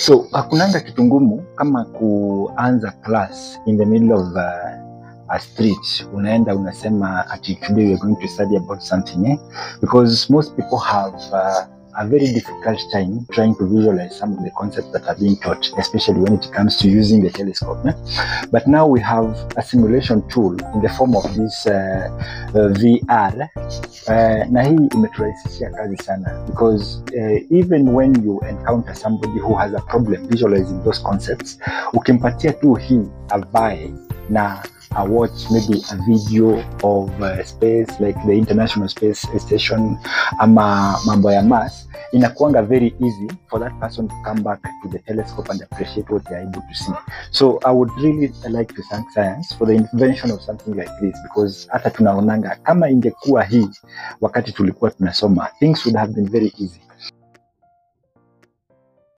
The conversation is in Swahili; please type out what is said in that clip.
So hakunanga kitu ngumu kama kuanza class in the middle of a street. Unaenda unasema ati today we are going to study about something, because most people have a very difficult time trying to visualize some of the concepts that are being taught, especially when it comes to using the telescope. But now we have a simulation tool in the form of this VR. Na hii imeturahisishia kazi sana, because even when you encounter somebody who has a problem visualizing those concepts, ukimpatia tu hii avae na watch maybe a video of space like the International Space Station ama mambo ya Mars, inakuanga very easy for that person to come back to the telescope and appreciate what they are able to see. So I would really like to thank science for the invention of something like this, because hata tunaonanga kama ingekuwa hii wakati tulikuwa tunasoma, things would have been very easy.